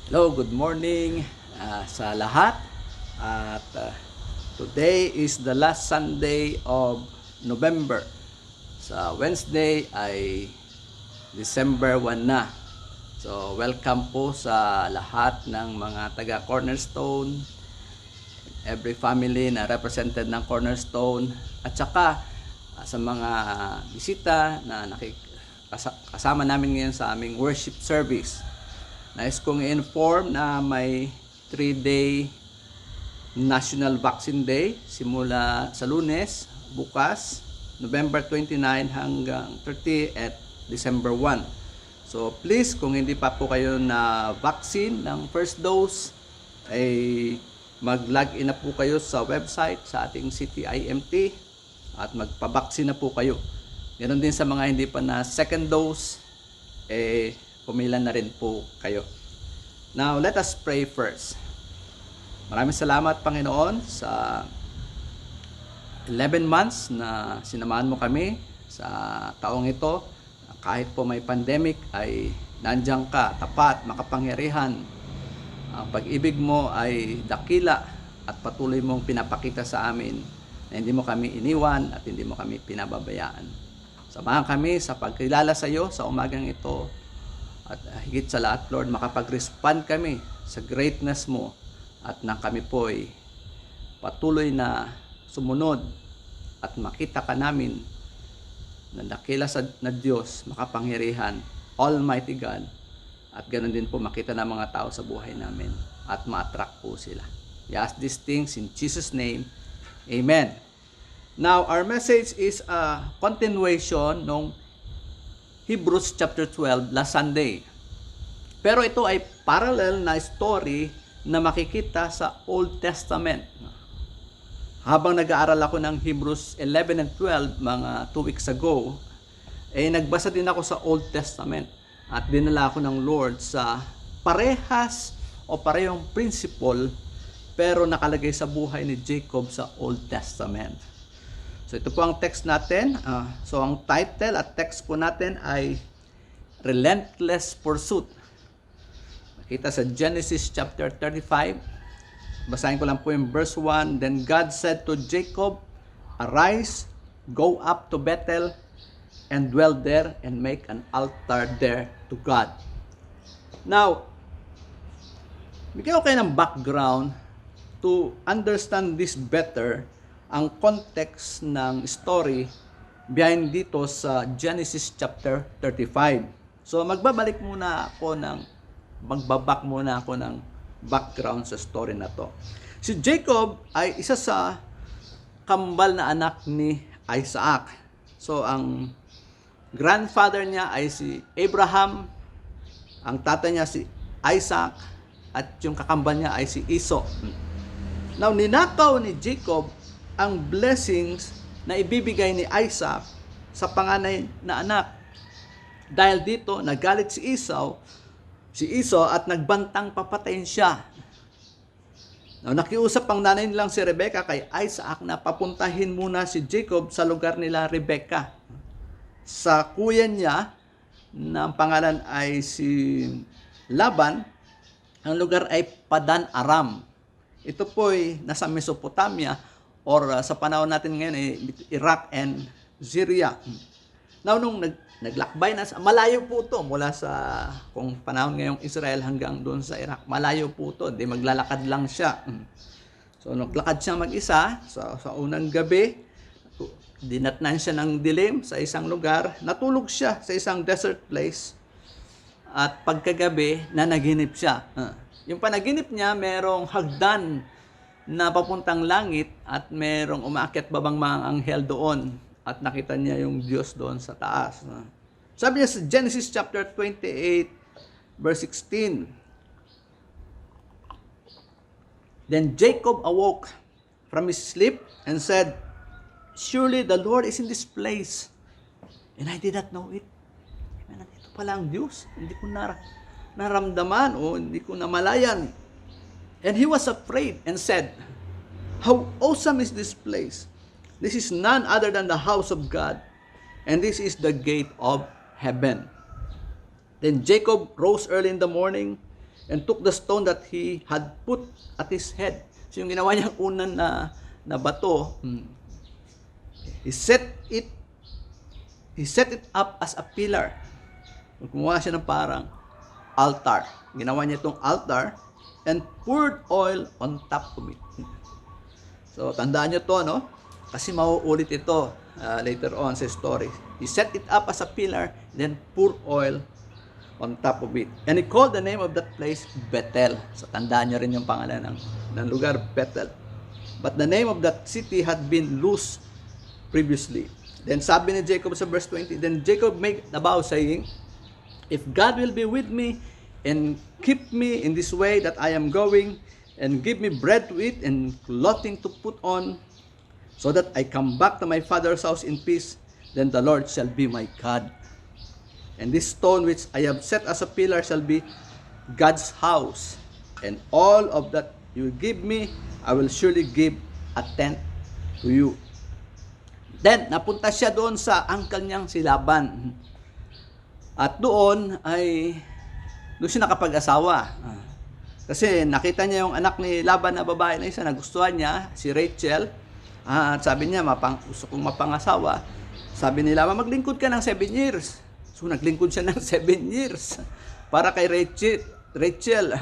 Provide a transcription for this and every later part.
Hello, good morning sa lahat. At today is the last Sunday of November. Sa Wednesday ay December 1 na. So, welcome po sa lahat ng mga taga Cornerstone, every family na represented ng Cornerstone, at saka sa mga bisita na kasama namin ngayon sa aming worship service. Nais kong i-inform na may 3-day National Vaccine Day simula sa Lunes, bukas, November 29 hanggang 30 at December 1. So please, kung hindi pa po kayo na vaccine ng first dose, ay mag-log in na po kayo sa website sa ating CTIMT at magpa-vaccine na po kayo. Ganon din sa mga hindi pa na second dose, pumila na rin po kayo. Now, let us pray first. Maraming salamat, Panginoon, sa 11 months na sinamahan mo kami sa taong ito. Kahit po may pandemic, ay nandiyan ka, tapat, makapangyarihan. Ang pag-ibig mo ay dakila at patuloy mong pinapakita sa amin na hindi mo kami iniwan at hindi mo kami pinababayaan. Samahan kami sa pagkilala sa iyo sa umagang ito. At higit sa lahat, Lord, makapag-respond kami sa greatness mo at na kami po ay patuloy na sumunod at makita ka namin na dakila na Diyos, makapangyarihan, Almighty God, at ganoon din po makita ng mga tao sa buhay namin at ma-attract po sila. We ask these things in Jesus' name. Amen. Now, our message is a continuation ng Hebrews chapter 12 last Sunday. Pero ito ay parallel na story na makikita sa Old Testament. Habang nag-aaral ako ng Hebrews 11 and 12 mga 2 weeks ago, nagbasa din ako sa Old Testament at dinala ako ng Lord sa parehas o parehong principle pero nakalagay sa buhay ni Jacob sa Old Testament. So ito po ang text natin. So ang title at text po natin ay Relentless Pursuit. Makita sa Genesis chapter 35. Basahin ko lang po yung verse 1. Then God said to Jacob, "Arise, go up to Bethel, and dwell there, and make an altar there to God." Now, bigyan ko kayo ng background to understand this better, ang context ng story behind dito sa Genesis chapter 35. So magbabalik muna ako magbabak muna ako ng background sa story na to. Si Jacob ay isa sa kambal na anak ni Isaac. So ang grandfather niya ay si Abraham, ang tatay niya si Isaac, at yung kakambal niya ay si Esau. Now ninakaw ni Jacob ang blessings na ibibigay ni Isaac sa panganay na anak. Dahil dito, nagalit si Esau at nagbantang papatayin siya. Now, nakiusap ang nanay nilang si Rebecca kay Isaac na papuntahin muna si Jacob sa lugar nila Rebecca. Sa kuya niya, na ang pangalan ay si Laban, ang lugar ay Padan Aram. Ito po ay nasa Mesopotamia, or sa panahon natin ngayon Iraq and Syria. Now, nung naglakbay na, malayo po to mula sa, kung panahon ngayong Israel hanggang doon sa Iraq, malayo po to, di maglalakad lang siya. So, naglakad siya mag-isa sa unang gabi, dinatnan siya ng dilim sa isang lugar, natulog siya sa isang desert place, at pagkagabi, nanaginip siya. Yung panaginip niya, merong hagdan na papuntang langit at merong umaakyat babang mga anghel doon at nakita niya yung Diyos doon sa taas. Sabi niya sa Genesis chapter 28 verse 16, "Then Jacob awoke from his sleep and said, 'Surely the Lord is in this place, and I did not know it.'" Ito pala ang Diyos, hindi ko naramdaman o hindi ko namalayan. And he was afraid and said, "How awesome is this place! This is none other than the house of God, and this is the gate of heaven." Then Jacob rose early in the morning and took the stone that he had put at his head. So yung ginawa niyang unang na bato, he set it up as a pillar. Kumuha siya ng parang altar. Ginawa niya itong altar and poured oil on top of it. So, tandaan nyo to, no? Kasi mauulit ito later on sa story. He set it up as a pillar, then poured oil on top of it. And he called the name of that place Bethel. So, tandaan nyo rin yung pangalan ng lugar, Bethel. But the name of that city had been Luz previously. Then sabi ni Jacob sa verse 20, then Jacob made a vow saying, if God will be with me and keep me in this way that I am going, and give me bread to eat and clothing to put on, so that I come back to my father's house in peace, then the Lord shall be my God. And this stone which I have set as a pillar shall be God's house. And all of that you give me, I will surely give a tenth to you. Then, napunta siya doon sa uncle niyang si Laban. At doon siya nakapag-asawa. Kasi nakita niya yung anak ni Laban na babae na isa, nagustuhan niya, si Rachel. At sabi niya, gusto kong mapangasawa. Sabi ni Laban, maglingkod ka ng 7 years. So naglingkod siya ng 7 years para kay Rachel.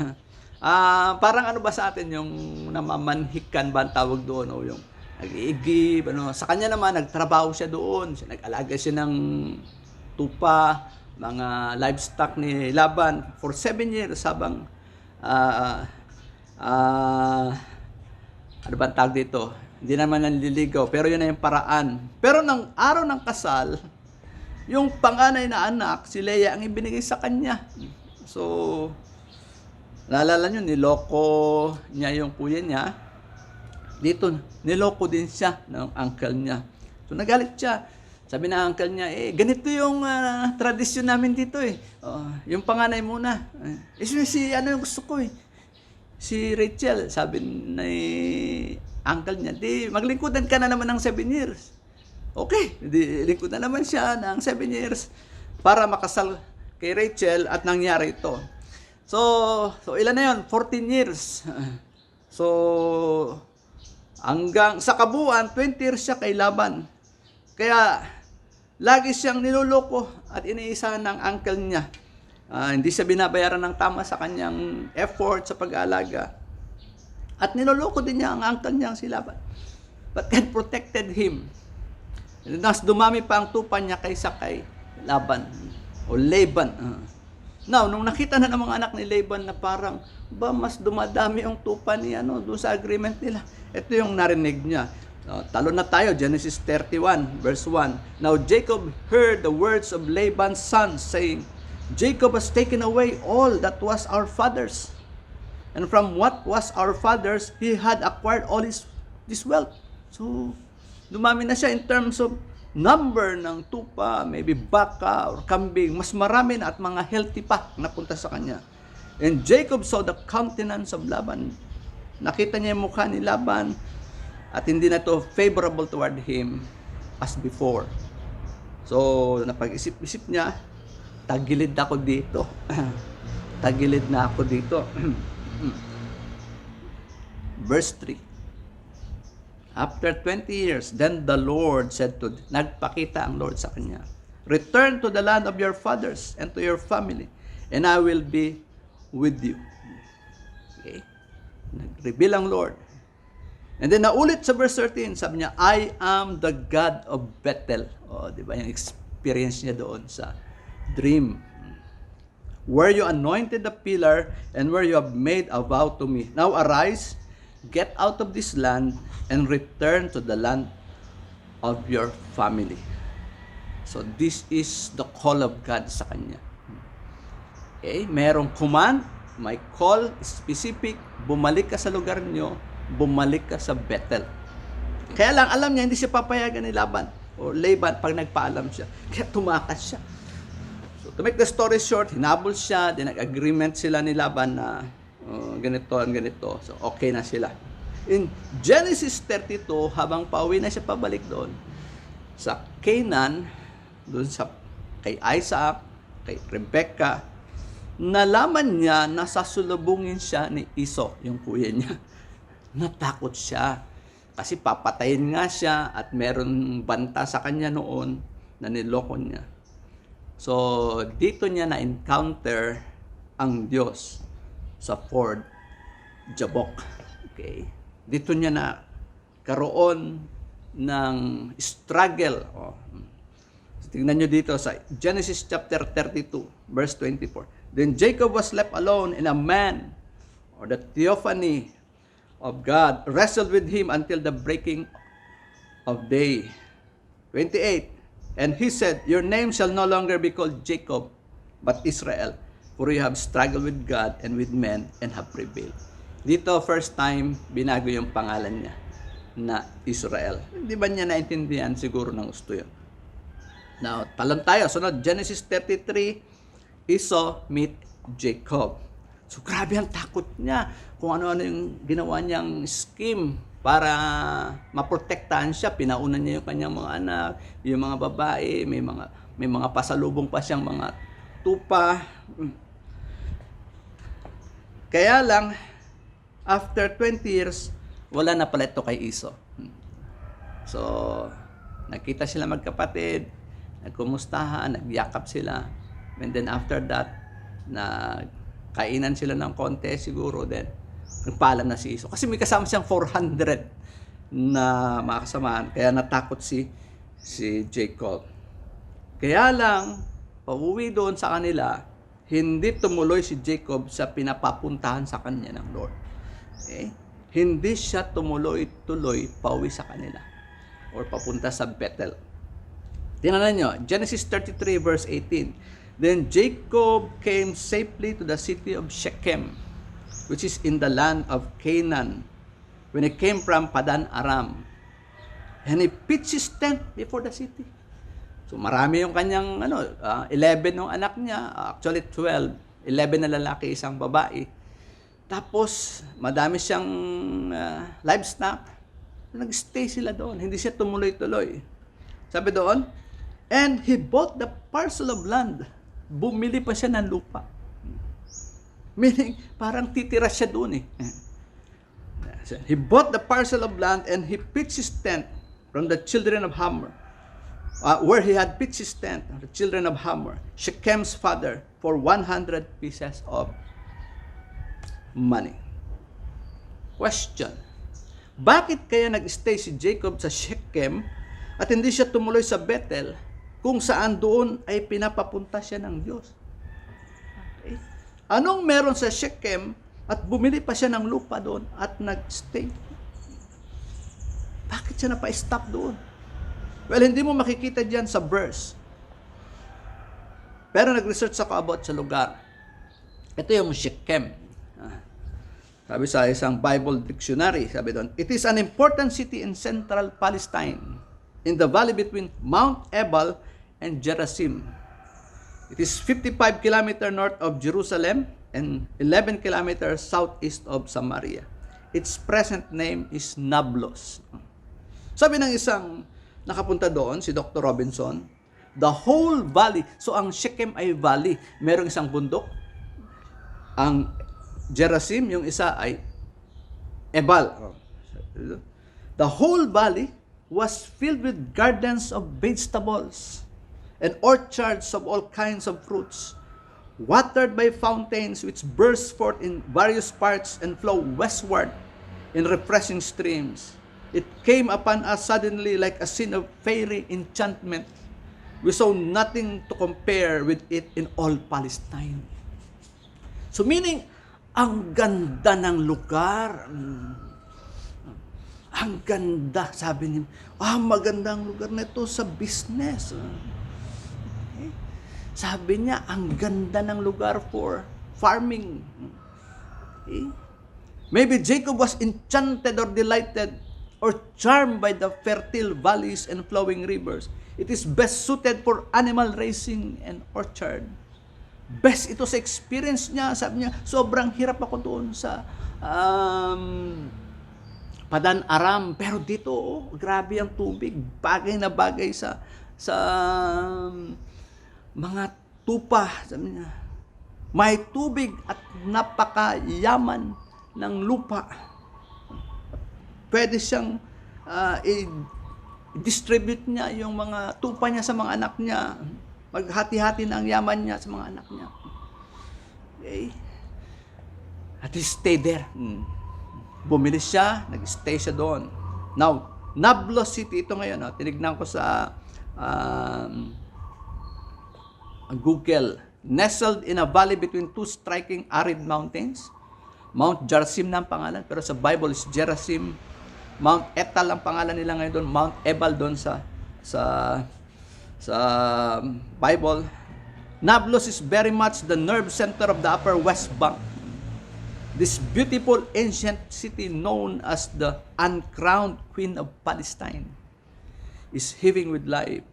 Parang ano ba sa atin yung namamanhikan ba ang tawag doon, o yung nag-iigib, sa kanya naman nagtrabaho siya doon, nag-alaga siya ng tupa, mga livestock ni Laban for 7 years habang ano ba ang tawag dito? Hindi naman nanliligaw, pero yun na yung paraan. Pero ng araw ng kasal, yung panganay na anak, si Leah, ang ibinigay sa kanya. So, naalala nyo, niloko niya yung kuya niya. Dito, niloko din siya ng uncle niya. So, nagalit siya. Sabi na uncle niya, ganito yung tradisyon namin dito yung panganay muna. Ano yung gusto ko Si Rachel, sabi ni uncle niya, di maglingkudan ka na naman ng 7 years. Okay, di lingkod na naman siya ng 7 years para makasal kay Rachel at nangyari ito. So ilan na yun? 14 years. So, hanggang sa kabuuan, 20 years siya kay Laban. Kaya, lagi siyang niloloko at iniisahan ng uncle niya. Hindi siya binabayaran ng tama sa kanyang effort sa pag-aalaga. At niloloko din niya ang uncle niya, si Laban. But God protected him. Nas dumami pa ang tupa niya kaysa kay Laban o Laban. Now, nung nakita na ng mga anak ni Laban na parang, mas dumadami ang tupa niya doon sa agreement nila. Ito yung narinig niya. Talo na tayo, Genesis 31, verse 1. Now Jacob heard the words of Laban's son, saying, Jacob has taken away all that was our father's. And from what was our father's, he had acquired all this wealth. So, dumami na siya in terms of number ng tupa, maybe baka or kambing. Mas marami na at mga healthy pa napunta sa kanya. And Jacob saw the countenance of Laban. Nakita niya yung mukha ni Laban at hindi na to favorable toward him as before. So, napag-isip-isip niya, tagilid ako dito. Tagilid na ako dito. Verse 3. After 20 years, then the Lord said to, nagpakita ang Lord sa kanya, return to the land of your fathers and to your family, and I will be with you. Okay? Nag-reveal ang Lord. And then naulit sa verse 13, sabi niya, I am the God of Bethel. Di ba yung experience niya doon sa dream. Where you anointed the pillar and where you have made a vow to me. Now arise, get out of this land and return to the land of your family. So this is the call of God sa kanya. Okay, merong command, may call specific, bumalik ka sa lugar nyo, bumalik ka sa Bethel. Kaya lang alam niya hindi siya papayagan ni Laban o Laban pag nagpaalam siya. Kaya tumakas siya. To make the story short, hinabol siya, din nag-agreement sila ni Laban na ganito and ganito. So, okay na sila. In Genesis 32, habang pauwi na siya pabalik doon, sa Canaan, doon sa kay Isaac, kay Rebecca, nalaman niya na sasulubungin siya ni Esau, yung kuya niya. Natakot siya. Kasi papatayin nga siya at meron banta sa kanya noon na niloko niya. So, dito niya na-encounter ang Diyos sa Fort Jabbok. Okay. Dito niya na karoon ng struggle. Tingnan nyo dito sa Genesis chapter 32, verse 24. Then Jacob was left alone, and a man, or the theophany of God, wrestled with him until the breaking of day. 28. And he said, your name shall no longer be called Jacob, but Israel, for you have struggled with God and with men and have prevailed. Dito, first time, binago yung pangalan niya na Israel. Hindi ba niya naintindihan? Siguro ng gusto yun. Now, talon tayo. Sunod, Genesis 33, Esau meet Jacob. So, grabe ang takot niya. Kung ano-ano yung ginawa niyang scheme para maprotektahan siya. Pinauna niya yung kanyang mga anak, yung mga babae, may mga pasalubong pa siyang mga tupa. Kaya lang, after 20 years, wala na pala ito kay Esau. So, nakita sila magkapatid, nagkumustahan, nagyakap sila. And then after that, kainan sila ng konti siguro, then nagpaalam na si Esau. Kasi may kasama siyang 400 na mga kasamahan, kaya natakot si Jacob. Kaya lang, pauwi doon sa kanila, hindi tumuloy si Jacob sa pinapapuntahan sa kanya ng Lord. Okay? Hindi siya tumuloy-tuloy pauwi sa kanila or papunta sa Bethel. Tingnan nyo, Genesis 33 verse 18. Then Jacob came safely to the city of Shechem, which is in the land of Canaan, when he came from Padan Aram. And he pitched his tent before the city. So marami yung kanyang 11 ng anak niya, actually 12, 11 na lalaki, isang babae. Tapos madami siyang livestock. Nag-stay sila doon, hindi siya tumuloy-tuloy. Sabi doon, and he bought the parcel of land. Bumili pa siya ng lupa. Meaning, parang titira siya doon eh. He bought the parcel of land and he pitched his tent from the children of Hamor. Where he had pitched his tent, the children of Hamor, Shechem's father, for 100 pieces of money. Question. Bakit kaya nag-stay si Jacob sa Shechem at hindi siya tumuloy sa Bethel kung saan doon ay pinapapunta siya ng Diyos? Okay. Anong meron sa Shechem at bumili pa siya ng lupa doon at nag-stay? Bakit siya napa-stop doon? Well, hindi mo makikita diyan sa verse. Pero nag-research ako about sa lugar. Ito yung Shechem. Sabi sa isang Bible dictionary, sabi doon, it is an important city in central Palestine, in the valley between Mount Ebal and Gerizim. It is 55 kilometers north of Jerusalem and 11 kilometers southeast of Samaria. Its present name is Nablus. Sabi ng isang nakapunta doon, si Dr. Robinson, the whole valley, so ang Shechem ay valley, merong isang bundok, ang Gerizim, yung isa ay Ebal. The whole valley was filled with gardens of vegetables and orchards of all kinds of fruits, watered by fountains which burst forth in various parts and flow westward in refreshing streams. It came upon us suddenly like a scene of fairy enchantment. We saw nothing to compare with it in all Palestine. So meaning, ang ganda ng lugar. Ang ganda, sabi niya. Magandang lugar na ito sa business. Okay. Sabi niya, ang ganda ng lugar for farming. Okay. Maybe Jacob was enchanted or delighted or charmed by the fertile valleys and flowing rivers. It is best suited for animal raising and orchard. Best ito sa experience niya. Sabi niya, sobrang hirap ako doon sa Padan Aram. Pero dito, grabe ang tubig. Bagay na bagay sa mga tupa. Sabi niya, may tubig at napakayaman ng lupa. Pwede siyang i-distribute niya yung mga tupa niya sa mga anak niya. Maghati-hati na ang yaman niya sa mga anak niya. Okay? At he stayed there. Bumili siya, nag-stay siya doon. Now, Nablus City, ito ngayon, tinignan ko sa Google. Nestled in a valley between two striking arid mountains. Mount Gerizim na ang pangalan, pero sa Bible is Gerizim. Mount Etal ang pangalan nila ngayon doon. Mount Ebal doon sa Bible. Nablus is very much the nerve center of the Upper West Bank. This beautiful ancient city known as the uncrowned Queen of Palestine is heaving with life,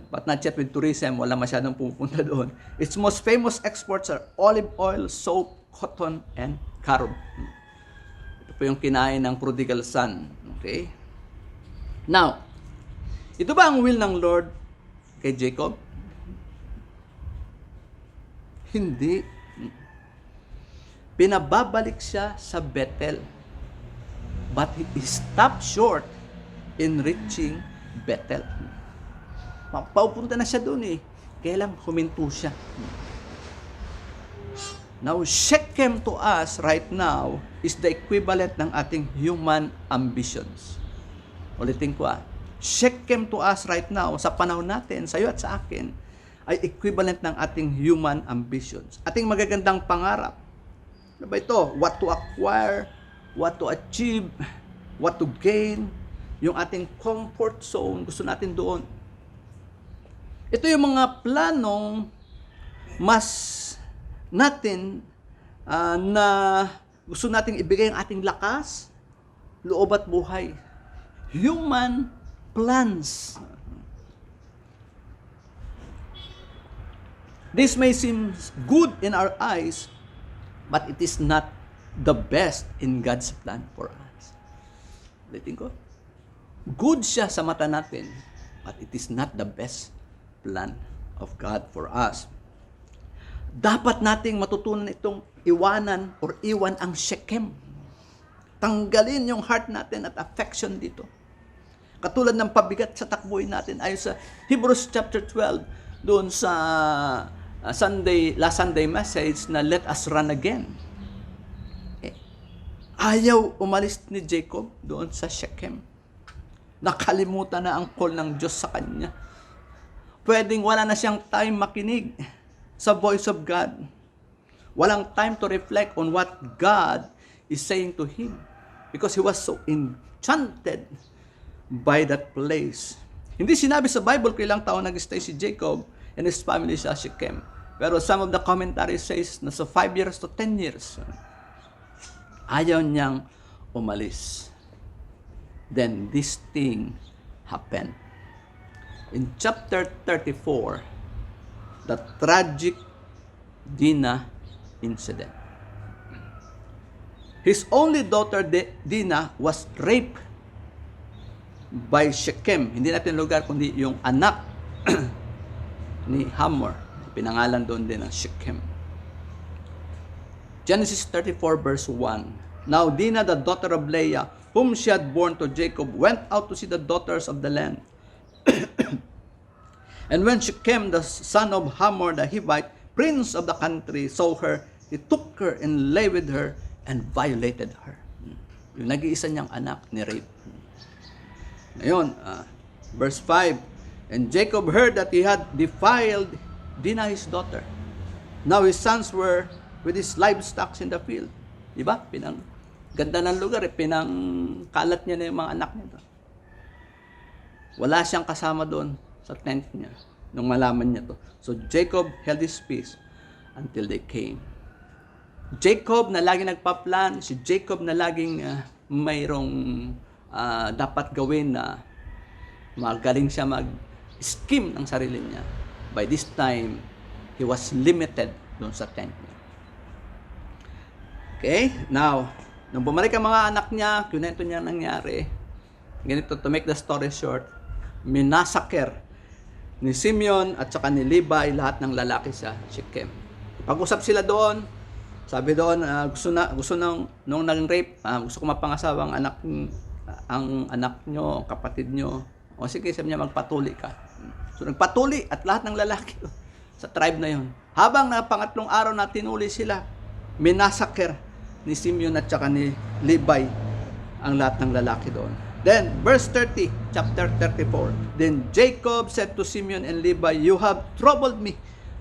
but not yet with tourism. Wala masyadong pupunta doon. Its most famous exports are olive oil, soap, cotton, and carob. Ito po yung kinain ng prodigal son. Okay? Now, ito ba ang will ng Lord kay Jacob? Hindi. Pinababalik siya sa Bethel. But he stopped short in reaching Bethel. Paupunta na siya doon eh. Kaya lang huminto siya. Now, Shechem to us right now is the equivalent ng ating human ambitions. Ulitin ko Shechem to us right now, sa panahon natin, sa iyo at sa akin, ay equivalent ng ating human ambitions. Ating magagandang pangarap. Ano ba ito? What to acquire, what to achieve, what to gain, yung ating comfort zone, gusto natin doon. Ito yung mga planong mas natin na gusto nating ibigay ang ating lakas, loob at buhay. Human plans. This may seem good in our eyes, but it is not the best in God's plan for us. Ulitin ko. Good siya sa mata natin, but it is not the best plan of God for us. Dapat nating matutunan itong iwanan or iwan ang Shechem. Tanggalin yung heart natin at affection dito. Katulad ng pabigat sa takbuhin natin ayon sa Hebrews chapter 12 doon sa last Sunday message na let us run again. Ayaw umalis ni Jacob doon sa Shechem. Nakalimutan na ang call ng Diyos sa kanya. Pwedeng wala na siyang time makinig sa voice of God. Walang time to reflect on what God is saying to him because he was so enchanted by that place. Hindi sinabi sa Bible kung ilang taon nag-stay si Jacob and his family sa Shechem. Pero some of the commentaries says na sa 5 years to 10 years, ayaw niyang umalis. Then this thing happened. In chapter 34, the tragic Dinah incident. His only daughter, Dinah, was raped by Shechem. Hindi natin lugar, kundi yung anak ni Hamor. Pinangalan doon din ng Shechem. Genesis 34 verse 1. Now Dinah, the daughter of Leah, whom she had born to Jacob, went out to see the daughters of the land. And when Shechem, the son of Hamor the Hivite, prince of the country, saw her, he took her and lay with her and violated her. Yung nag-iisa niyang anak ni rape. Ngayon, verse 5, and Jacob heard that he had defiled Dinah his daughter. Now his sons were with his livestock in the field. Diba? Ganda ng lugar, pinangkalat niya na yung mga anak niya. Wala siyang kasama doon sa tent niya nung malaman niya to. So Jacob held his peace until they came. Jacob na laging nagpa-plan, si Jacob na laging mayroong dapat gawin na magaling siya mag-scheme ng sarili niya. By this time, he was limited doon sa tent niya. Okay? Now, nung bumalik ang mga anak niya, kunento niya nangyari. Ganito, to make the story short, minasaker ni Simeon at saka ni Levi lahat ng lalaki sa Shechem. Pag-usap sila doon, sabi doon, gusto nung naging rape, gusto ko mapangasawa ang anak nyo, kapatid nyo. O sige, sabi niya, magpatuli ka. So nagpatuli at lahat ng lalaki sa tribe na yon. Habang na pangatlong araw na tinuli sila, minasaker ni Simeon at saka ni Levi ang lahat ng lalaki doon. Then, verse 30, chapter 34. Then Jacob said to Simeon and Levi, you have troubled me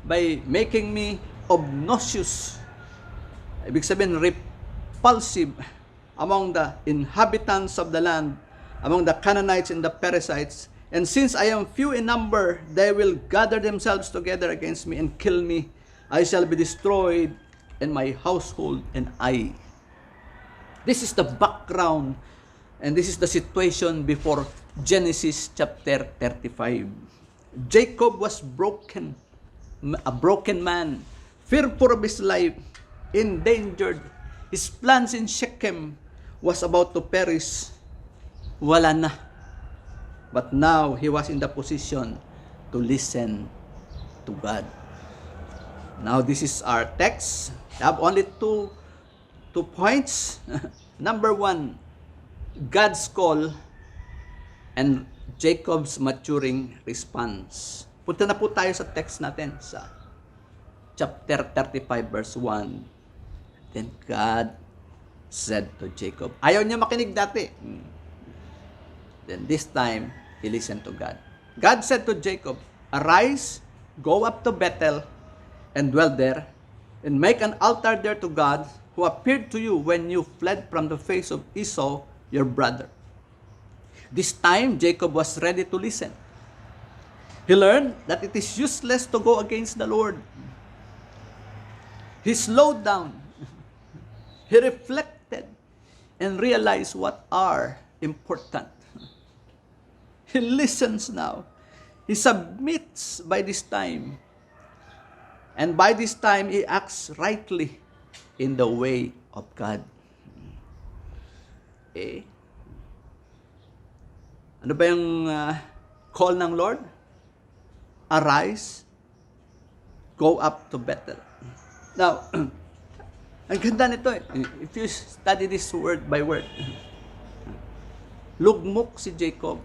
by making me obnoxious. Ibig sabihin, repulsive among the inhabitants of the land, among the Canaanites and the Perizzites. And since I am few in number, they will gather themselves together against me and kill me. I shall be destroyed, and my household and I. This is the background, and this is the situation before Genesis chapter 35. Jacob was broken, a broken man, fearful of his life, endangered. His plans in Shechem was about to perish. Wala na. But now, he was in the position to listen to God. Now, this is our text. I have only two points. Number 1, God's call and Jacob's maturing response. Punta na po tayo sa text natin sa chapter 35 verse 1. Then God said to Jacob. Ayaw niya makinig dati. Then this time, he listened to God. God said to Jacob, arise, go up to Bethel, and dwell there, and make an altar there to God, who appeared to you when you fled from the face of Esau, your brother. This time, Jacob was ready to listen. He learned that it is useless to go against the Lord. He slowed down. He reflected and realized what are important. He listens now. He submits by this time. And by this time, he acts rightly in the way of God. Okay. Ano ba yung call ng Lord? Arise, go up to Bethel. Now, ang ganda nito eh. If you study this word by word, lugmok si Jacob.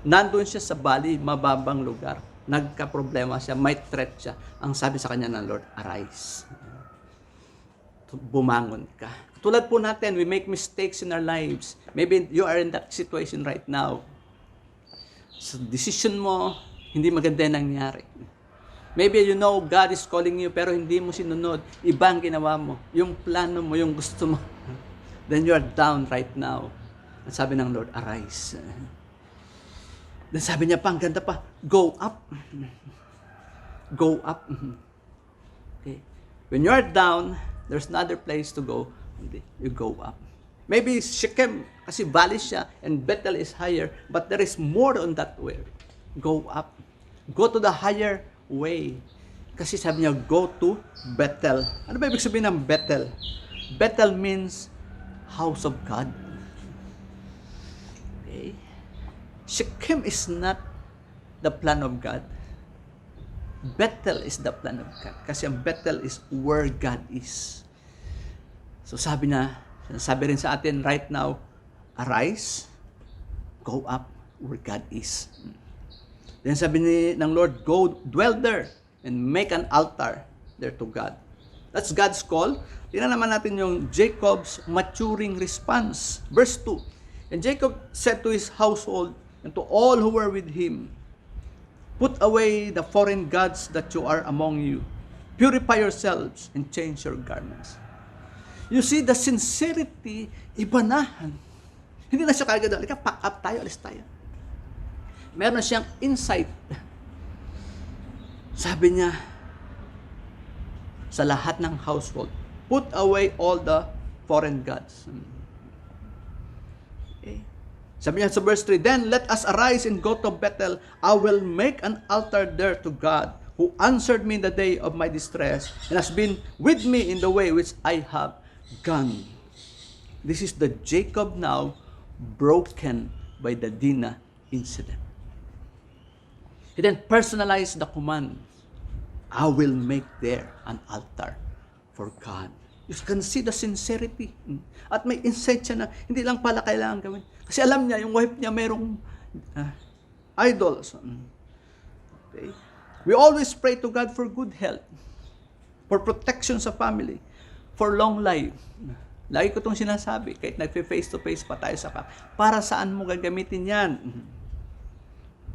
Nandun siya sa valley, mababang lugar. Nagka-problema siya, may threat siya. Ang sabi sa kanya ng Lord, arise. Bumangon ka. Tulad po natin, we make mistakes in our lives. Maybe you are in that situation right now. So, decision mo, hindi maganda yung nangyari. Maybe you know God is calling you, pero hindi mo sinunod. Iba ang ginawa mo. Yung plano mo, yung gusto mo. Then you are down right now. At sabi ng Lord, arise. Then sabi niya pa, ang ganda pa, go up. Go up. Okay. When you are down, there's another place to go. You go up. Maybe Shechem, kasi valley siya, and Bethel is higher, but there is more on that way. Go up. Go to the higher way. Kasi sabi niya, go to Bethel. Ano ba ibig sabihin ng Bethel? Bethel means house of God. Okay. Shechem is not the plan of God. Bethel is the plan of God. Kasi ang Bethel is where God is. So sabi rin sa atin right now, arise, go up where God is. Then sabi ng Lord, go dwell there and make an altar there to God. That's God's call. Tingnan naman natin yung Jacob's maturing response. Verse 2, and Jacob said to his household and to all who were with him, put away the foreign gods that you are among you. Purify yourselves and change your garments. You see, the sincerity, iba na. Hindi na siya kagad, pack up tayo, alis tayo. Meron siyang insight. Sabi niya, sa lahat ng household, put away all the foreign gods. Okay. Sabi niya sa verse 3, then let us arise and go to Bethel. I will make an altar there to God, who answered me in the day of my distress, and has been with me in the way which I have gone. This is the Jacob now broken by the Dinah incident. He then personalized the command. I will make there an altar for God. You can see the sincerity. At may insight siya na hindi lang pala kailangan gawin. Kasi alam niya, yung wife niya mayroong idols. Okay? We always pray to God for good health, for protection sa family, for long life. Lagi ko itong sinasabi, kahit nagpe-face-to-face pa tayo sa para saan mo gagamitin yan?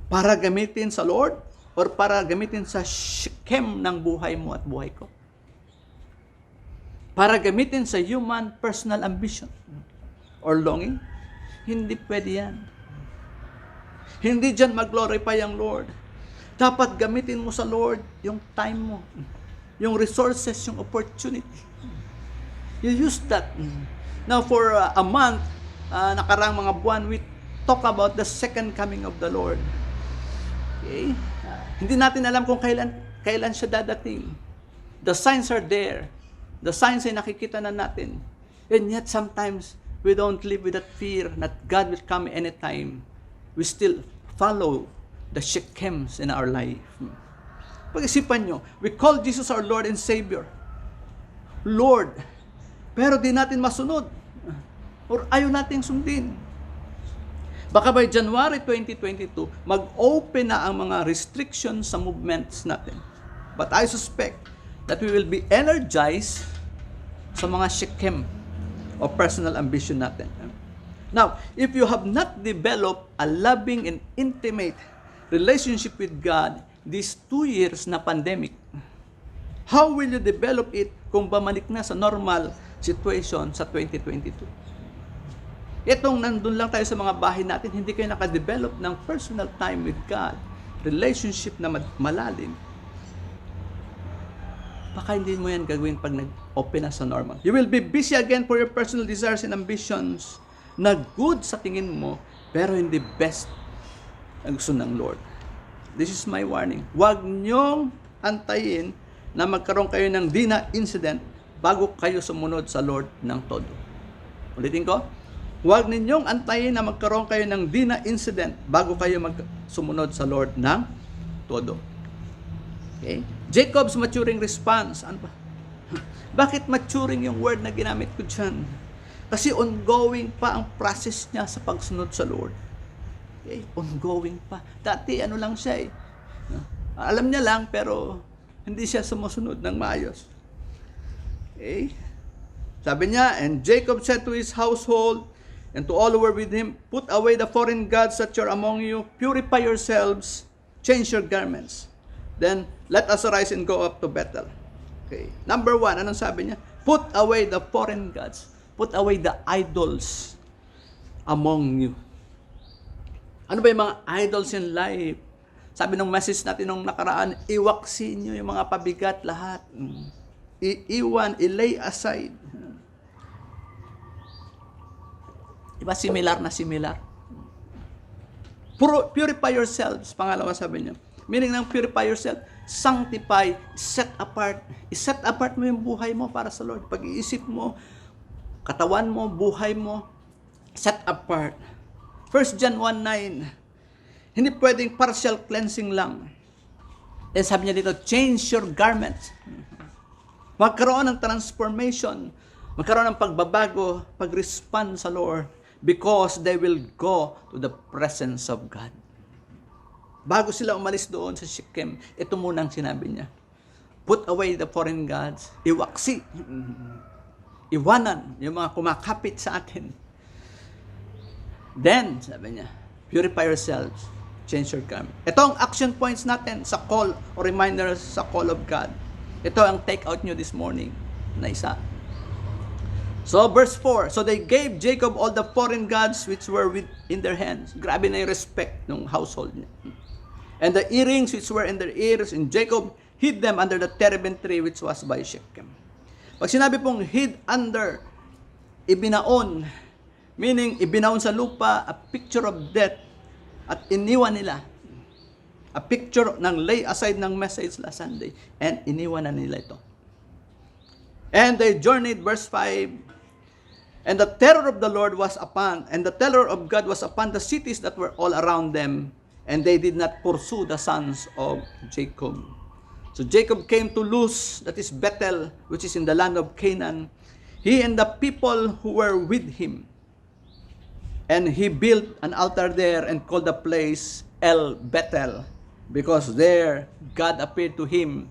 Para gamitin sa Lord? Or para gamitin sa shikem ng buhay mo at buhay ko? Para gamitin sa human personal ambition or longing? Hindi pwede yan. Hindi dyan mag-glorify ang Lord. Dapat gamitin mo sa Lord yung time mo, yung resources, yung opportunity. You use that. Now for a month, nakarang mga buwan, we talk about the second coming of the Lord. Okay? Hindi natin alam kung kailan siya dadating. The signs are there. The signs ay nakikita na natin. And yet sometimes, we don't live with that fear that God will come anytime. We still follow the Shechems in our life. Pag-isipan nyo, we call Jesus our Lord and Savior. Lord, pero di natin masunod. Or ayaw nating sundin. Baka by January 2022, mag-open na ang mga restrictions sa movements natin. But I suspect that we will be energized sa mga Shechem o personal ambition natin. Now, if you have not developed a loving and intimate relationship with God these 2 years na pandemic, how will you develop it kung bumalik na sa normal situation sa 2022? Itong nandun lang tayo sa mga bahay natin, hindi kayo nakadevelop ng personal time with God, relationship na malalim, baka hindi mo yan gagawin pag nag-open na sa normal. You will be busy again for your personal desires and ambitions na good sa tingin mo, pero hindi best ang gusto ng Lord. This is my warning. Huwag niyong antayin na magkaroon kayo ng Dina incident bago kayo sumunod sa Lord ng todo. Ulitin ko, huwag ninyong antayin na magkaroon kayo ng Dina incident bago kayo sumunod sa Lord ng todo. Okay? Jacob's maturing response. Ano ba? Bakit maturing yung word na ginamit ko dyan? Kasi ongoing pa ang process niya sa pagsunod sa Lord. Okay? Ongoing pa. Dati ano lang siya eh. Alam niya lang pero hindi siya sumusunod ng maayos. Okay? Sabi niya, and Jacob said to his household and to all who were with him, put away the foreign gods that are among you, purify yourselves, change your garments. Then, let us arise and go up to Bethel. Okay. Number 1, anong sabi niya? Put away the foreign gods. Put away the idols among you. Ano ba yung mga idols in life? Sabi ng message natin nung nakaraan, iwaksin nyo yung mga pabigat lahat. Iiwan, ilay aside. Diba similar na similar? Purify yourselves, pangalawa sabi niya. Meaning ng purify yourself, sanctify, set apart. I-set apart mo yung buhay mo para sa Lord. Pag-iisip mo, katawan mo, buhay mo, set apart. 1 John 1:9, hindi pwedeng partial cleansing lang. Then sabi niya dito, change your garments. Magkaroon ng transformation, magkaroon ng pagbabago, pag-respond sa Lord, because they will go to the presence of God. Bago sila umalis doon sa Shechem, ito munang sinabi niya. Put away the foreign gods, iwaksi, iwanan yung mga kumakapit sa atin. Then, sabi niya, purify yourselves, change your garment. Ito ang action points natin sa call or reminders sa call of God. Ito ang take out nyo this morning na isa. So, verse 4, so they gave Jacob all the foreign gods which were in their hands. Grabe na yung respect ng household niya. And the earrings which were in their ears, and Jacob hid them under the terebinth tree which was by Shechem. Pag sinabi pong hid under, ibinaon, meaning ibinaon sa lupa, a picture of death, at iniwan nila. A picture ng lay aside ng message last Sunday, and iniwan na nila ito. And they journeyed, verse 5, and the terror of the Lord was upon, and the terror of God was upon the cities that were all around them, and they did not pursue the sons of Jacob. So Jacob came to Luz, that is Bethel, which is in the land of Canaan, he and the people who were with him. And he built an altar there and called the place El Bethel, because there God appeared to him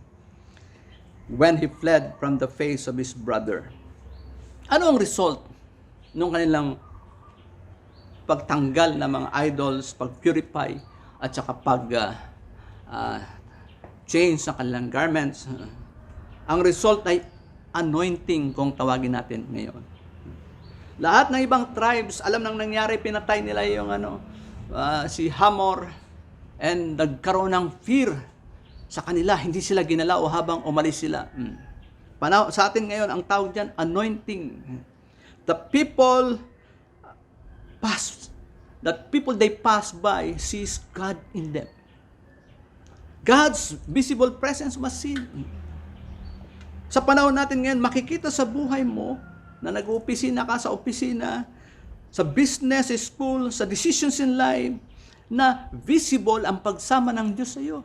when he fled from the face of his brother. Ano ang result nung kanilang pagtanggal ng mga idols, pag-purify, at saka change sa kanilang garments? Ang result ay anointing, kung tawagin natin ngayon. Lahat ng ibang tribes, alam nang nangyari, pinatay nila yung si Hamor, and nagkaroon ng fear sa kanila, hindi sila ginalaw habang umalis sila. Sa atin ngayon, ang tawag dyan, anointing. The people they pass by sees God in them. God's visible presence was seen. Sa panahon natin ngayon, makikita sa buhay mo na nag-opisina ka sa opisina, sa business, sa school, sa decisions in life, na visible ang pagsama ng Diyos sa iyo.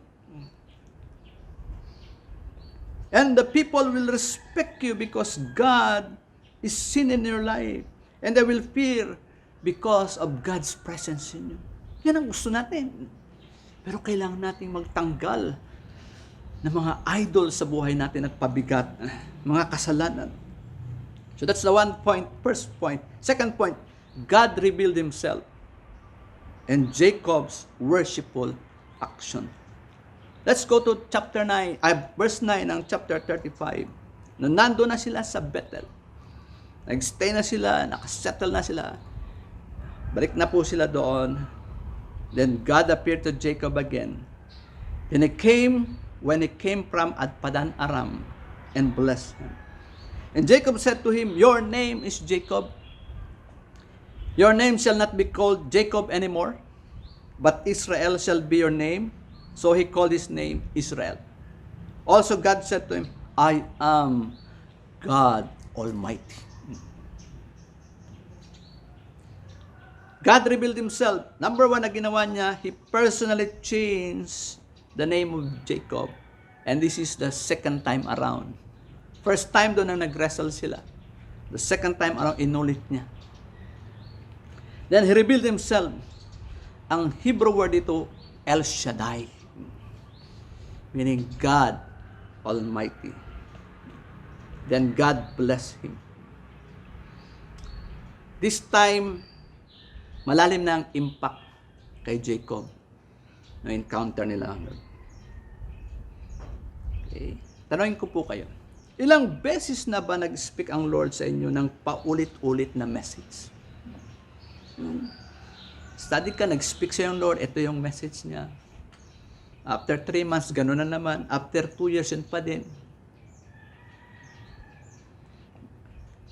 And the people will respect you because God is seen in your life. And they will fear because of God's presence in you. Yan ang gusto natin. Pero kailangan nating magtanggal ng mga idol sa buhay natin at pabigat, mga kasalanan. So that's the first point. Second point, God revealed Himself and Jacob's worshipful action. Let's go to verse 9 ng chapter 35. Nando na sila sa Bethel. Nag-stay na sila, nakasettle na sila. Balik na po sila doon. Then God appeared to Jacob again. When he came from Padan Aram and blessed him. And Jacob said to him, "Your name is Jacob. Your name shall not be called Jacob anymore, but Israel shall be your name." So he called his name Israel. Also God said to him, "I am God Almighty." God revealed Himself. Number one na ginawa niya, He personally changed the name of Jacob. And this is the second time around. First time doon na nag-wrestle sila. The second time around, inulit niya. Then He revealed Himself. Ang Hebrew word dito, El Shaddai. Meaning God Almighty. Then God blessed him. This time, malalim na ang impact kay Jacob na encounter nila. Okay. Tanungin ko po kayo, ilang beses na ba nag-speak ang Lord sa inyo ng paulit-ulit na message? Study ka, nag-speak sa yung Lord, ito yung message niya. After 3 months, gano'n na naman. After 2 years, yun pa din.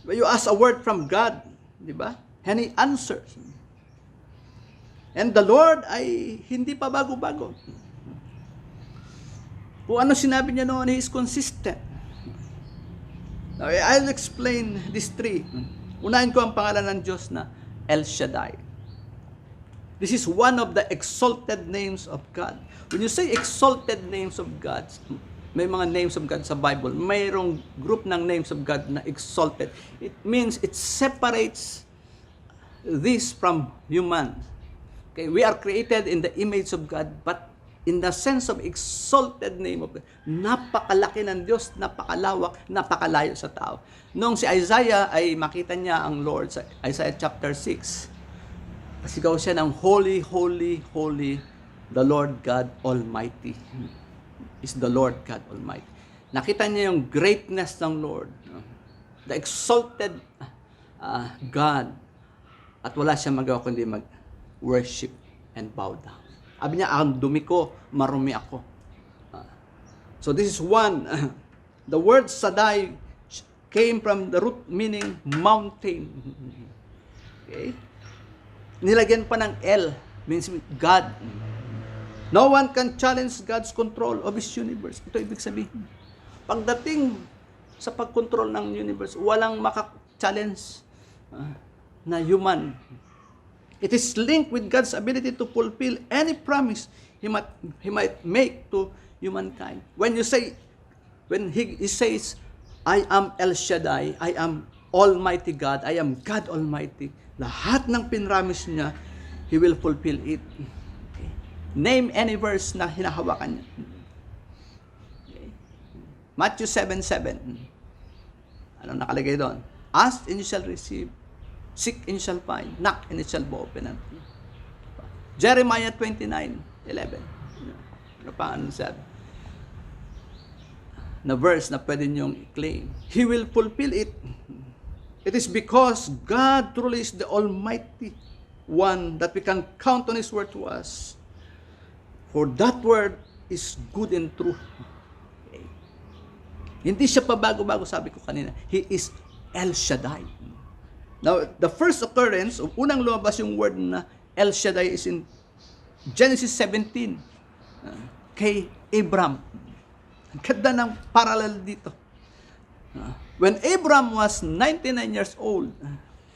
But you ask a word from God, di ba? And He answers. And the Lord ay hindi pa bago-bago. Kung ano sinabi niya noon, He is consistent. Now, I'll explain these three. Unahin ko ang pangalan ng Diyos na El Shaddai. This is one of the exalted names of God. When you say exalted names of God, may mga names of God sa Bible, mayroong group ng names of God na exalted. It means it separates this from human. Okay, we are created in the image of God, but in the sense of exalted name of God, napakalaki ng Diyos, napakalawak, napakalayo sa tao. Nung si Isaiah ay makita niya ang Lord sa Isaiah chapter 6, pasigaw siya ng holy, holy, holy, the Lord God Almighty is the Lord God Almighty. Nakita niya yung greatness ng Lord, the exalted God, at wala siya magawa kundi mag-worship and bow down. Sabi niya, ang dumi ko, marumi ako. So this is one. The word Shaddai came from the root meaning mountain. Okay? Nilagyan pa ng El, means God. No one can challenge God's control of His universe. Ito ibig sabihin. Pagdating sa pagkontrol ng universe, walang maka-challenge na human. It is linked with God's ability to fulfill any promise He might make to humankind. When you say when he says, I am El Shaddai, I am Almighty God, I am God Almighty, lahat ng pinramis niya, He will fulfill it. Okay. Name any verse na hinahawakan niya. Okay. Matthew 7:7. Ano nakalagay doon? Ask and you shall receive. Seek and you shall find. Knock and it shall be open unto you. Jeremiah 29:11. Ano pa ano sabi? Na verse na pwede niyong i-claim. He will fulfill it. It is because God truly is the Almighty One that we can count on His word to us. For that word is good and true. Okay. Hindi siya pabago-bago, sabi ko kanina. He is El Shaddai. Now, the first occurrence, unang lumabas yung word na El Shaddai is in Genesis 17. Kay Abram. Ang ganda ng parallel dito. When Abram was 99 years old,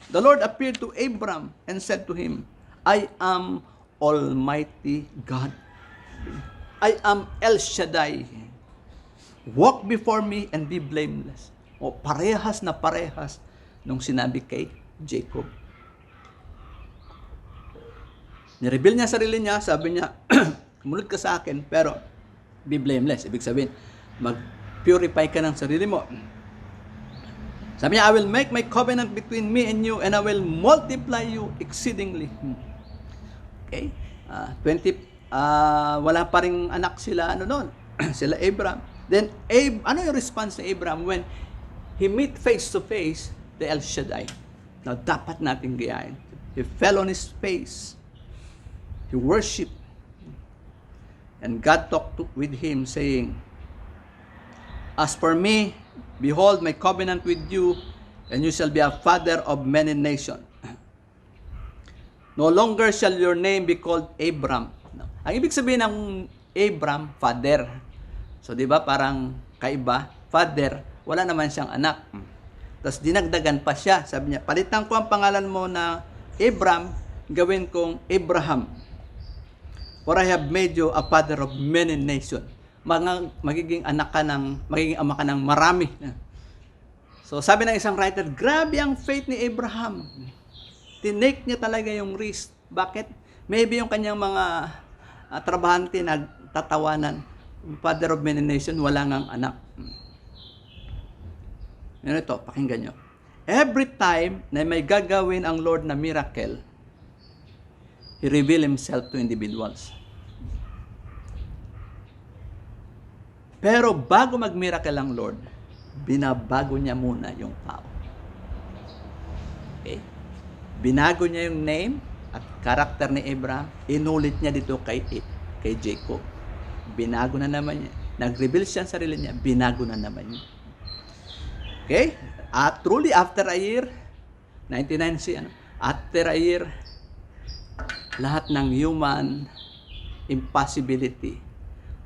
the Lord appeared to Abram and said to him, I am Almighty God. I am El Shaddai. Walk before me and be blameless. O parehas na parehas nung sinabi kay Jacob. Nireveal niya sarili niya, sabi niya, kumunod ka sa akin, pero be blameless. Ibig sabihin, mag-purify ka ng sarili mo. Sabi niya, I will make my covenant between me and you and I will multiply you exceedingly. Okay? Wala pa ring anak sila, sila Abraham. Then, ano yung response ni Abraham when he meet face to face the El Shaddai? Now, dapat natin gayahin. He fell on his face. He worshiped. And God talked with him saying, as for me, behold, my covenant with you, and you shall be a father of many nations. No longer shall your name be called Abram. Ang ibig sabihin ng Abram, father. So, di ba, parang kaiba, father, wala naman siyang anak. Tapos, dinagdagan pa siya. Sabi niya, palitan ko ang pangalan mo na Abram, gawin kong Abraham. For I have made you a father of many nations. Magiging ama ka ng marami. So, sabi ng isang writer, grabe ang faith ni Abraham. Tinake niya talaga yung risk. Bakit? Maybe yung kanyang mga trabahante nagtatawanan. Father of many nations, wala ngang anak. Yan ito, pakinggan nyo. Every time na may gagawin ang Lord na miracle, He reveal Himself to individuals. Pero bago mag-miracle ang Lord, binabago niya muna yung tao. Okay? Binago niya yung name at karakter ni Abraham, inulit niya dito kay Jacob. Binago na naman niya. Nag-reveal siya sa sarili niya, binago na naman niya. Okay? At truly, after a year, 99 after a year, lahat ng human impossibility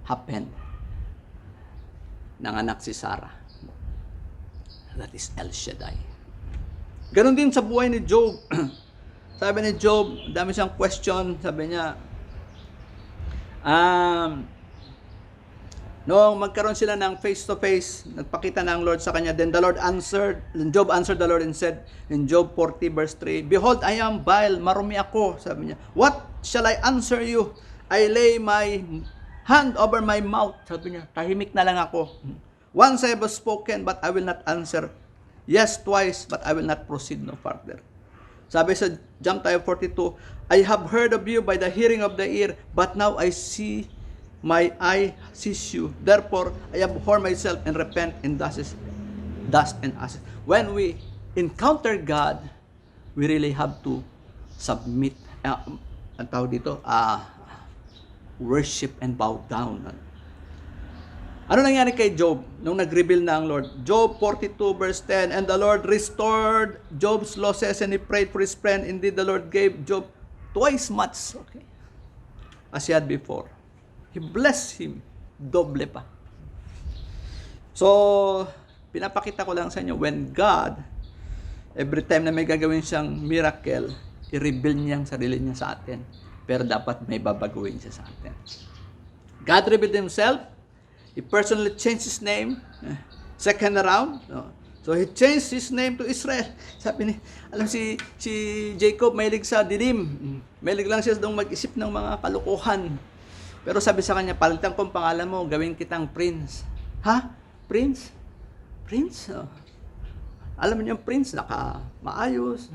happened. Nanganak si Sarah. That is El Shaddai. Ganon din sa buhay ni Job. Sabi ni Job, dami siyang question. Sabi niya, noong magkaroon sila ng face-to-face, nagpakita ng Lord sa kanya, then the Lord answered, then Job answered the Lord and said, in Job 40 verse 3, behold, I am vile, marumi ako. Sabi niya, what shall I answer you? I lay my hand over my mouth. Sabi niya, tahimik na lang ako. Once I have spoken, but I will not answer. Yes, twice, but I will not proceed no further. Sabi sa Jump tayo 42, I have heard of you by the hearing of the ear, but now I see, my eye sees you. Therefore, I abhor myself and repent in dust and ashes. When we encounter God, we really have to submit. Ang tawag dito, worship and bow down. Ano nangyari kay Job nung nag-reveal na ang Lord? Job 42 verse 10, and the Lord restored Job's losses and he prayed for his friend. Indeed, the Lord gave Job twice much, okay, as he had before. He blessed him doble pa. So, pinapakita ko lang sa inyo, when God, every time na may gagawin siyang miracle, i-reveal niya ang sarili niya sa atin. Pero dapat may babaguhin siya sa atin. God revealed Himself. He personally changed His name. Second round, no? So he changed his name to Israel. Sabi ni, alam si Jacob mahilig sa dilim. Mahilig lang siya doon mag-isip ng mga kalukuhan. Pero sabi sa kanya, palitan kong pangalan mo, gawin kitang prince. Ha? Prince? Prince? Oh. Alam niyo yung prince, maayos.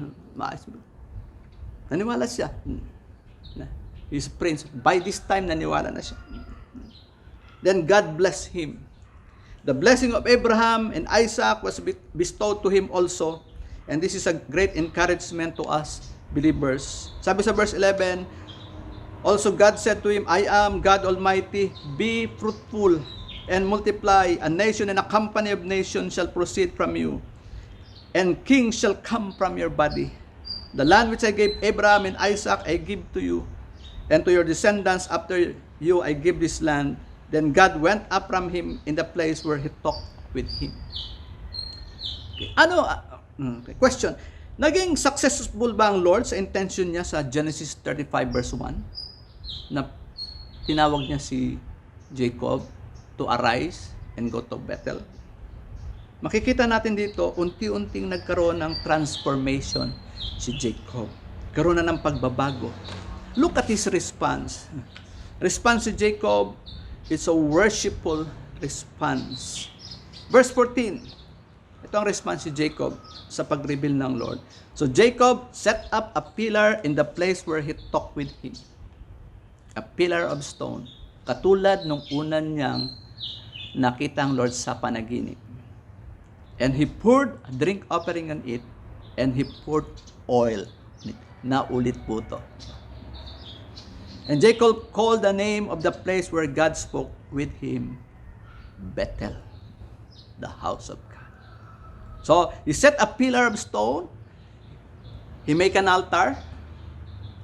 Naniwala siya. He's prince. By this time, naniwala na siya. Then God blessed him. The blessing of Abraham and Isaac was bestowed to him also. And this is a great encouragement to us believers. Sabi sa verse 11, also God said to him, I am God Almighty, be fruitful and multiply. A nation and a company of nations shall proceed from you, and kings shall come from your body. The land which I gave Abraham and Isaac I give to you, and to your descendants after you I give this land. Then God went up from him in the place where he talked with him. Okay. Question. Naging successful ba ang Lord sa intention niya sa Genesis 35 verse 1? Na tinawag niya si Jacob to arise and go to Bethel. Makikita natin dito, unti-unting nagkaroon ng transformation si Jacob. Karoon na ng pagbabago. Look at his response. Response si Jacob, it's a worshipful response. Verse 14. Ito ang response si Jacob sa pag-reveal ng Lord. So Jacob set up a pillar in the place where he talked with him. A pillar of stone. Katulad nung unan niyang nakita ang Lord sa panaginip. And he poured a drink offering on it, and he poured oil on it. Naulit po ito. And Jacob called the name of the place where God spoke with him, Bethel, the house of God. So, he set a pillar of stone. He make an altar,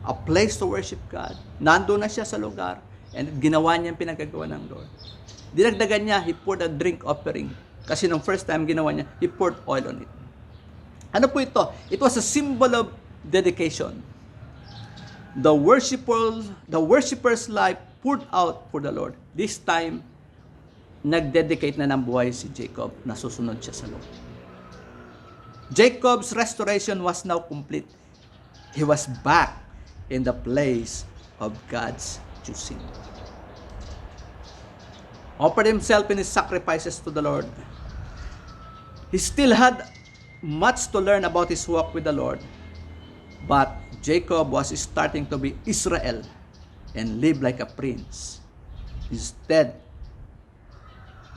a place to worship God. Nandun na siya sa lugar, and ginawa niya ang pinagagawa ng Lord. Dinagdagan niya, he poured a drink offering. Kasi nung first time ginawa niya, he poured oil on it. Ano po ito? It was a symbol of dedication. The worshipper's life poured out for the Lord. This time, nag-dedicate na ng buhay si Jacob, nasusunod siya sa Lord. Jacob's restoration was now complete. He was back in the place of God's choosing. Offered himself in his sacrifices to the Lord. He still had much to learn about his walk with the Lord. But Jacob was starting to be Israel and live like a prince. Instead,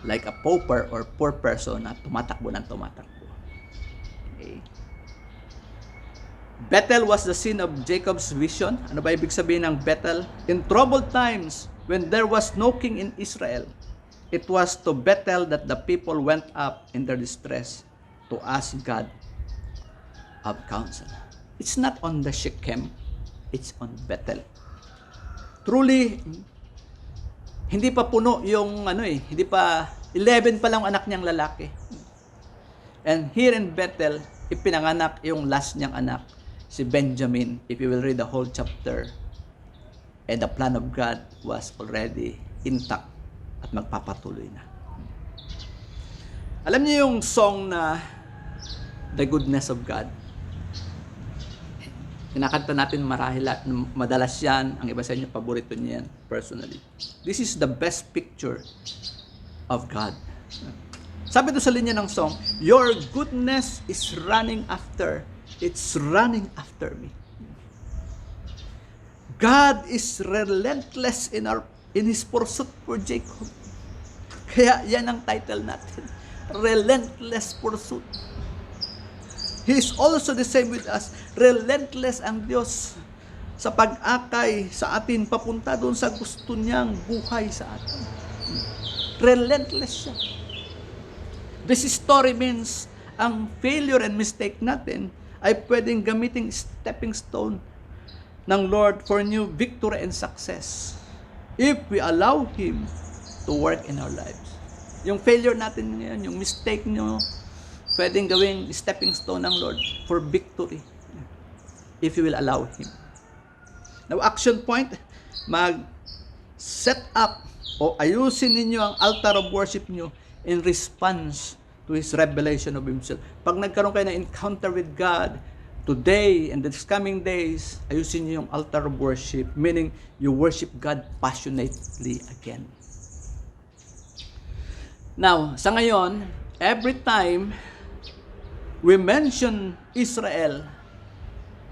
like a pauper or poor person na tumatakbo ng tumatakbo. Okay. Bethel was the scene of Jacob's vision. Ano ba ibig sabihin ng Bethel? In troubled times, when there was no king in Israel, it was to Bethel that the people went up in their distress to ask God of counsel. It's not on the Shechem, it's on Bethel. Truly, hindi pa puno yung hindi pa 11 pa lang anak niyang lalaki. And here in Bethel, ipinanganak yung last niyang anak, si Benjamin, if you will read the whole chapter. And the plan of God was already intact at magpapatuloy na. Alam niyo yung song na The Goodness of God? Kinakanta natin marahil madalas yan. Ang iba sa inyo, paborito niya yan, personally. This is the best picture of God. Sabi doon sa linya ng song, your goodness is running after. It's running after me. God is relentless in his pursuit for Jacob. Kaya yan ang title natin. Relentless pursuit. He is also the same with us. Relentless ang Diyos sa pag-akay sa atin papunta doon sa gusto niyang buhay sa atin. Relentless siya. This story means ang failure and mistake natin ay pwedeng gamiting stepping stone ng Lord for new victory and success if we allow Him to work in our lives. Yung failure natin ngayon, yung mistake nyo, pwedeng gawing stepping stone ng Lord for victory if you will allow Him. Now, action point, mag-set up o ayusin ninyo ang altar of worship nyo in response to His revelation of Himself. Pag nagkaroon kayo ng encounter with God, today and these coming days, ayusin niyo yung altar of worship, meaning you worship God passionately again. Now, sa ngayon, every time we mention Israel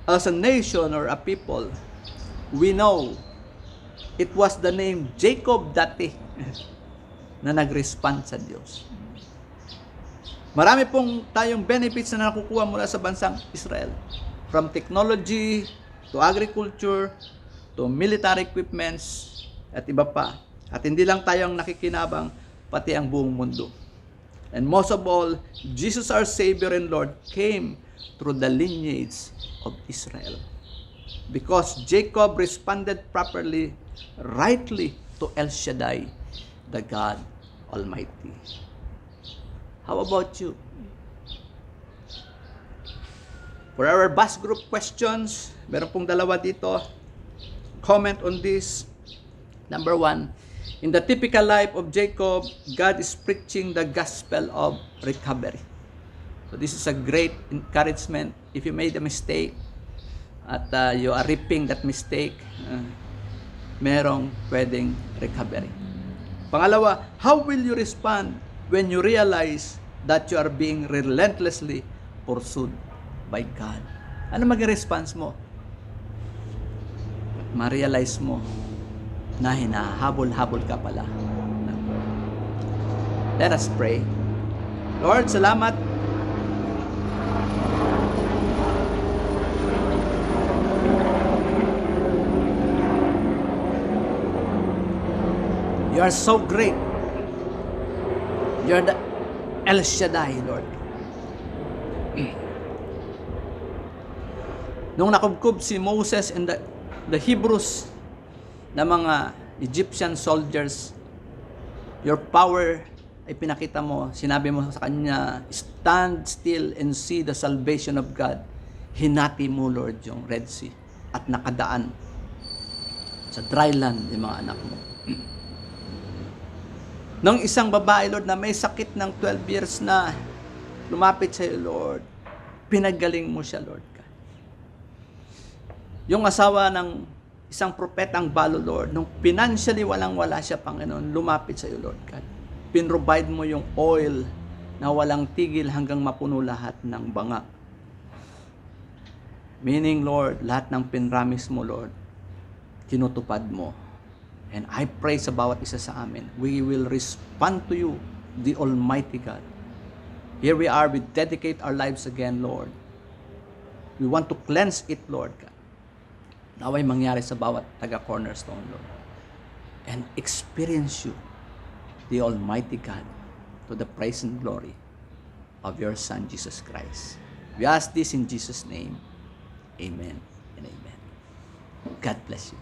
as a nation or a people, we know it was the name Jacob dati na nag-respond sa Diyos. Marami pong tayong benefits na nakukuha mula sa bansang Israel. From technology, to agriculture, to military equipments, at iba pa. At hindi lang tayong nakikinabang, pati ang buong mundo. And most of all, Jesus our Savior and Lord came through the lineage of Israel. Because Jacob responded properly, rightly to El Shaddai, the God Almighty. How about you? For our bus group questions, meron pong dalawa dito. Comment on this. Number 1, in the typical life of Jacob, God is preaching the gospel of recovery. So this is a great encouragement. If you made a mistake at you are reaping that mistake, merong pwedeng recovery. Pangalawa, how will you respond when you realize that you are being relentlessly pursued by God? Ano maging response mo? Ma-realize mo na hinahabol-habol ka pala ng Lord. Let us pray. Lord, salamat. You are so great. You are the El Shaddai, Lord. Nung nakubkob si Moses and the Hebrews na mga Egyptian soldiers, your power ay pinakita mo. Sinabi mo sa kanya, stand still and see the salvation of God. Hinati mo, Lord, yung Red Sea at nakadaan sa dry land yung mga anak mo. Nung isang babae, Lord, na may sakit ng 12 years na lumapit sa iyo, Lord, pinagaling mo siya, Lord God. Yung asawa ng isang propetang balo, Lord, nung financially walang-wala siya, Panginoon, lumapit sa iyo, Lord God. Pinrovide mo yung oil na walang tigil hanggang mapuno lahat ng banga. Meaning, Lord, lahat ng pinramis mo, Lord, tinutupad mo. And I pray sa bawat isa sa amin, we will respond to you, the Almighty God. Here we are, we dedicate our lives again, Lord. We want to cleanse it, Lord God. Naway mangyari sa bawat taga-cornerstone, Lord. And experience you, the Almighty God, to the praise and glory of your Son, Jesus Christ. We ask this in Jesus' name. Amen and amen. God bless you.